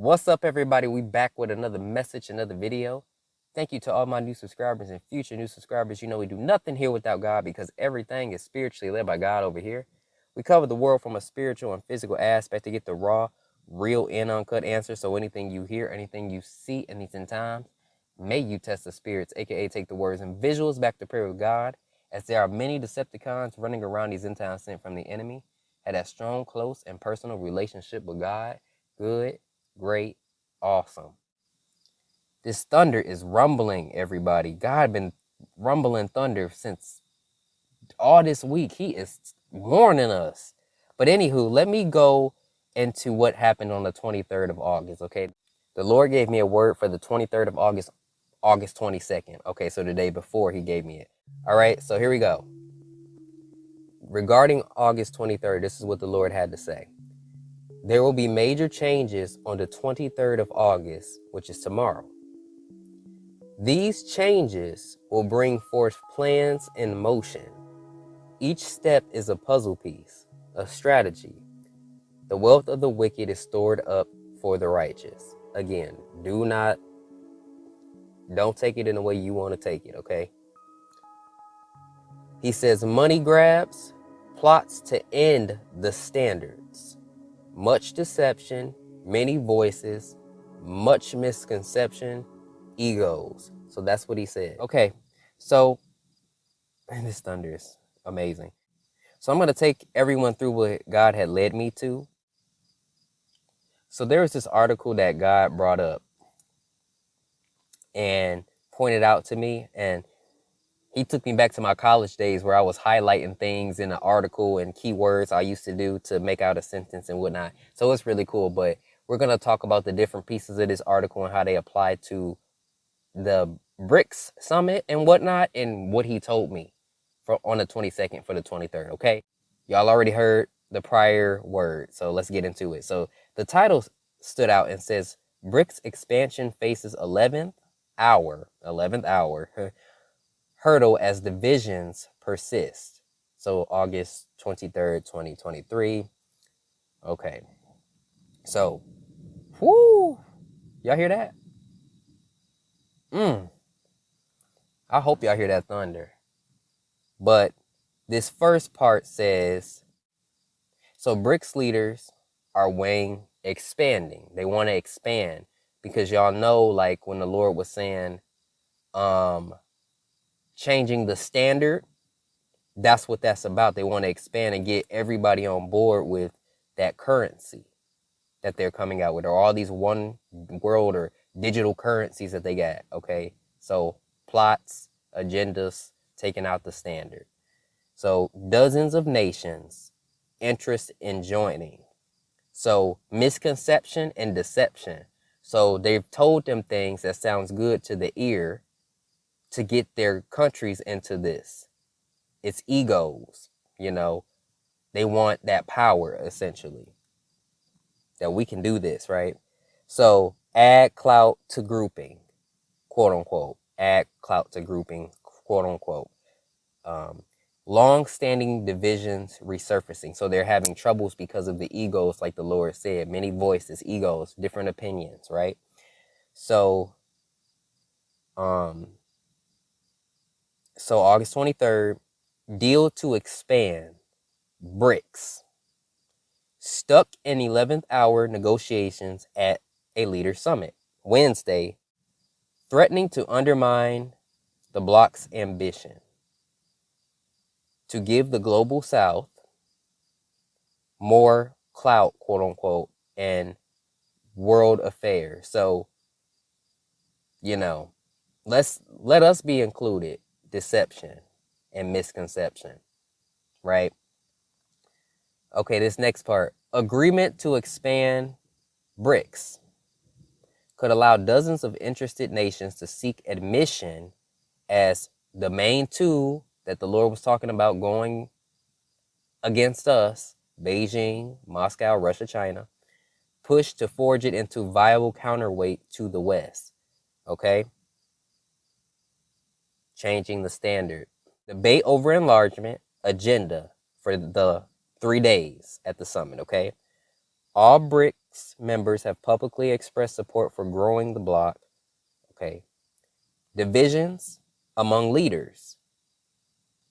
What's up, everybody? We back with another message, another video. Thank you to all my new subscribers and future new subscribers. You know we do nothing here without God because everything is spiritually led by God over here. We cover the world from a spiritual and physical aspect to get the raw, real, and uncut answer. So anything you hear, anything you see in these end times, may you test the spirits, aka take the words and visuals back to prayer with God, as there are many Decepticons running around these end times sent from the enemy. Had that strong, close, and personal relationship with God. Good, great, awesome. This thunder is rumbling, everybody. God been rumbling thunder since all this week. He is warning us. But anywho, let me go into what happened on the 23rd of August, okay? The Lord gave me a word for the 23rd of August, August 22nd. Okay, so the day before he gave me it. All right, so here we go. Regarding August 23rd, this is what the Lord had to say. There will be major changes on the 23rd of August, which is tomorrow. These changes will bring forth plans in motion. Each step is a puzzle piece, a strategy. The wealth of the wicked is stored up for the righteous. Again, don't take it in the way you want to take it, okay? He says money grabs, plots to end the standards. Much deception, many voices, much misconception, egos. So that's what he said. Okay, so this thunder is amazing. So I'm going to take everyone through what God had led me to. So there was this article that God brought up and pointed out to me, and he took me back to my college days where I was highlighting things in an article and keywords I used to do to make out a sentence and whatnot. So it's really cool. But we're going to talk about the different pieces of this article and how they apply to the BRICS summit and whatnot, and what he told me on the 22nd for the 23rd. Okay, y'all already heard the prior word, so let's get into it. So the title stood out and says BRICS expansion faces 11th hour hurdle as divisions persist. So August 23rd, 2023. Okay. So, whoo, y'all hear that? I hope y'all hear that thunder. But this first part says, so BRICS leaders are weighing expanding. They want to expand because y'all know, like when the Lord was saying, changing the standard, that's what that's about. They want to expand and get everybody on board with that currency that they're coming out with, or all these one world or digital currencies that they got. Okay, so plots, agendas, taking out the standard. So dozens of nations interest in joining. So misconception and deception. So they've told them things that sounds good to the ear to get their countries into this. It's egos, you know. They want that power, essentially, that we can do this, right? So add clout to grouping, quote unquote. Add clout to grouping, quote unquote. Long-standing divisions resurfacing. So they're having troubles because of the egos, like the Lord said. Many voices, egos, different opinions, right? So, August 23rd, deal to expand, BRICS. Stuck in 11th hour negotiations at a leader summit. Wednesday, threatening to undermine the bloc's ambition to give the global south more clout, quote unquote, and world affairs. So, you know, let us be included. Deception and misconception, right? Okay, this next part. Agreement to expand BRICS could allow dozens of interested nations to seek admission as the main two that the Lord was talking about going against us, Beijing, Moscow, Russia, China, push to forge it into viable counterweight to the West. Okay? Changing the standard. Debate over enlargement agenda for the 3 days at the summit, okay? All BRICS BRICS members have publicly expressed support for growing the bloc. Okay. Divisions among leaders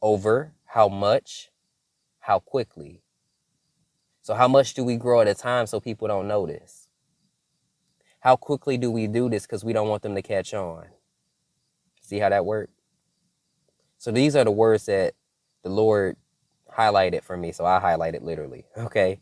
over how much, how quickly. So how much do we grow at a time so people don't notice? How quickly do we do this because we don't want them to catch on? See how that works? So these are the words that the Lord highlighted for me. So I highlighted literally. Okay.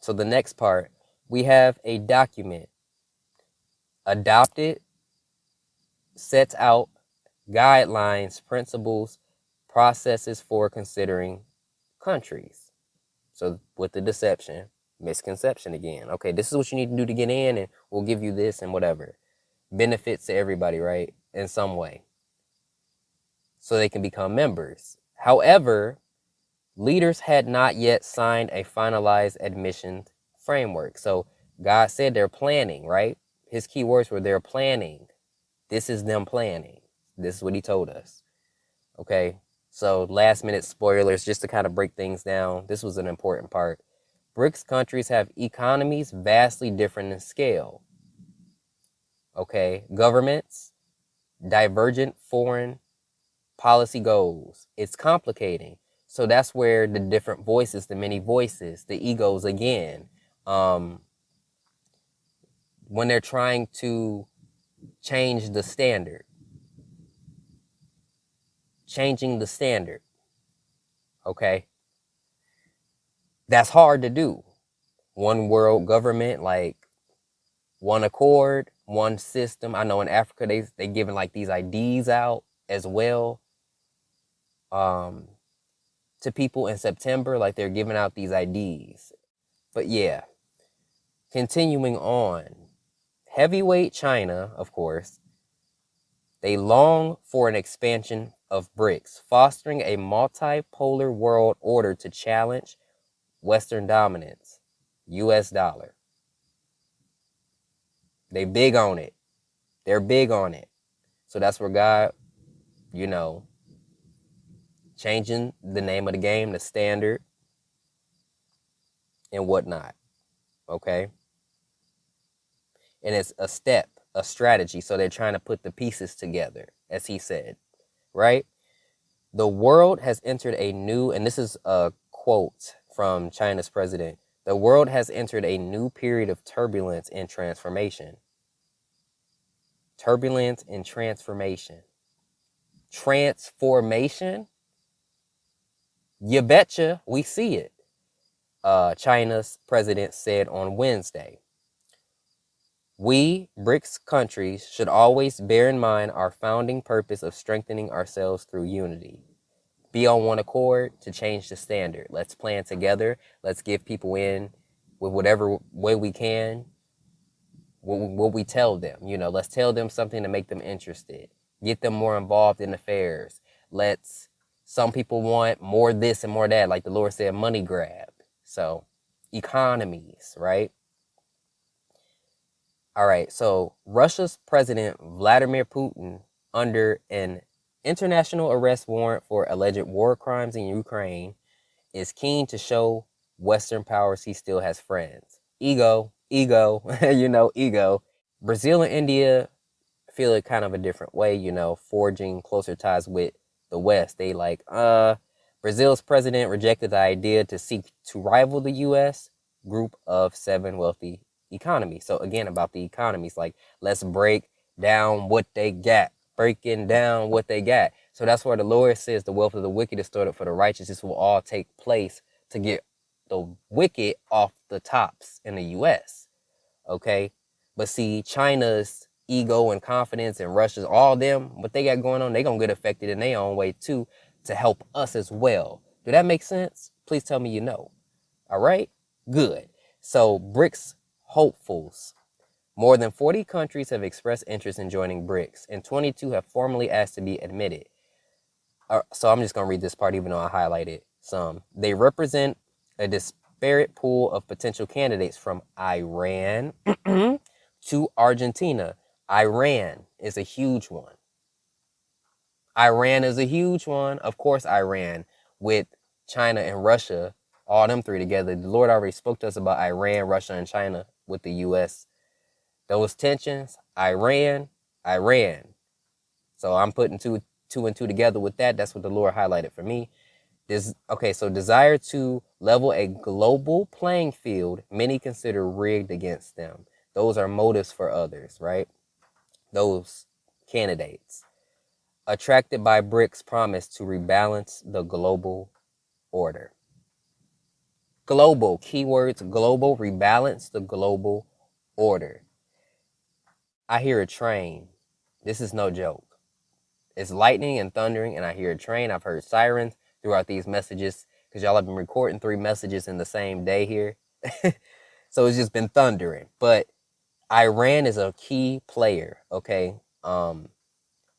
So the next part, we have a document adopted, sets out guidelines, principles, processes for considering countries. So with the deception, misconception again. Okay, this is what you need to do to get in, and we'll give you this and whatever. Benefits to everybody, right? In some way. So they can become members. However, leaders had not yet signed a finalized admission framework. So God said they're planning, right? His key words were they're planning. This is them planning. This is what he told us. Okay. So last minute spoilers, just to kind of break things down. This was an important part. BRICS countries have economies vastly different in scale. Okay. Governments, divergent foreign policy goals. It's complicating. So that's where the different voices, the many voices, the egos again, when they're trying to change the standard, changing the standard. Okay. That's hard to do. One world government, like one accord, one system. I know in Africa, they giving like these IDs out as well. To people in September, like they're giving out these IDs. But yeah, continuing on, heavyweight China, of course, they long for an expansion of BRICS, fostering a multipolar world order to challenge Western dominance, US dollar. They big on it. They're big on it. So that's where God, changing the name of the game, the standard, and whatnot. Okay? And it's a step, a strategy. So they're trying to put the pieces together, as he said, right? The world has entered a new, and this is a quote from China's president, the world has entered a new period of turbulence and transformation. Turbulence and transformation. Transformation? You betcha, we see it. China's president said on Wednesday. We, BRICS countries, should always bear in mind our founding purpose of strengthening ourselves through unity. Be on one accord to change the standard. Let's plan together. Let's give people in with whatever way we can. What we tell them, let's tell them something to make them interested. Get them more involved in affairs. Some people want more this and more that, like the Lord said, money grab. So, economies, right? All right, so Russia's President Vladimir Putin, under an international arrest warrant for alleged war crimes in Ukraine, is keen to show Western powers he still has friends. Ego, ego. Brazil and India feel it kind of a different way, forging closer ties with the West. They Brazil's president rejected the idea to seek to rival the U.S. group of 7 wealthy economies. So again, about the economies, like let's break down what they got, breaking down what they got. So that's where the Lord says the wealth of the wicked is stored up for the righteous. This will all take place to get the wicked off the tops in the U.S. Okay, but see, China's ego and confidence and Russia's, all them, what they got going on, they gonna get affected in their own way too, to help us as well. Do that make sense? Please tell me you know. All right, good. So BRICS hopefuls. More than 40 countries have expressed interest in joining BRICS, and 22 have formally asked to be admitted. So I'm just going to read this part, even though I highlighted some. They represent a disparate pool of potential candidates from Iran to Argentina. Iran is a huge one. Iran is a huge one. Of course, Iran, with China and Russia all them three together. The Lord already spoke to us about Iran, Russia, and China with the U.S. Those tensions, Iran. So I'm putting two and two together with that. That's what the Lord highlighted for me. So desire to level a global playing field, many consider rigged against them. Those are motives for others, right? Those candidates. Attracted by BRICS promise to rebalance the global order. Global, keywords, global, rebalance the global order. I hear a train. This is no joke. It's lightning and thundering, and I hear a train. I've heard sirens throughout these messages because y'all have been recording 3 messages in the same day here. So it's just been thundering. But Iran is a key player, okay?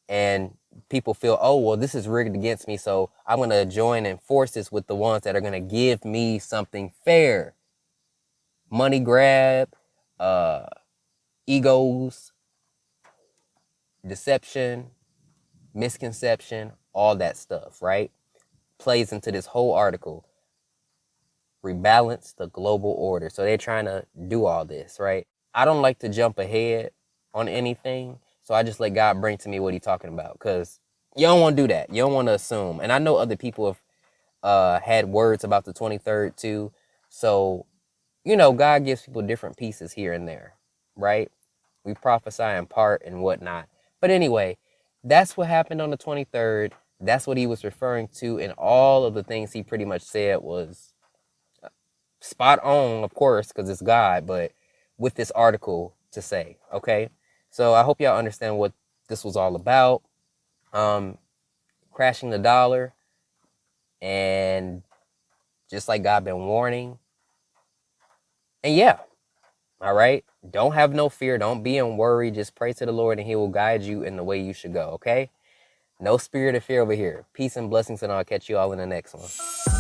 And people feel, oh, well, this is rigged against me, so I'm going to join in forces with the ones that are going to give me something fair. Money grab, egos, deception, misconception, all that stuff, right? Plays into this whole article. Rebalance the global order. So they're trying to do all this, right? I don't like to jump ahead on anything, so I just let God bring to me what he's talking about, because you don't want to do that. You don't want to assume. And I know other people have had words about the 23rd too. So, God gives people different pieces here and there, right? We prophesy in part and whatnot. But anyway, that's what happened on the 23rd. That's what he was referring to. And all of the things he pretty much said was spot on, of course, because it's God, but with this article to say, okay? So I hope y'all understand what this was all about. Crashing the dollar, and just like God been warning. And yeah, all right? Don't have no fear. Don't be in worry. Just pray to the Lord and he will guide you in the way you should go, okay? No spirit of fear over here. Peace and blessings, and I'll catch you all in the next one.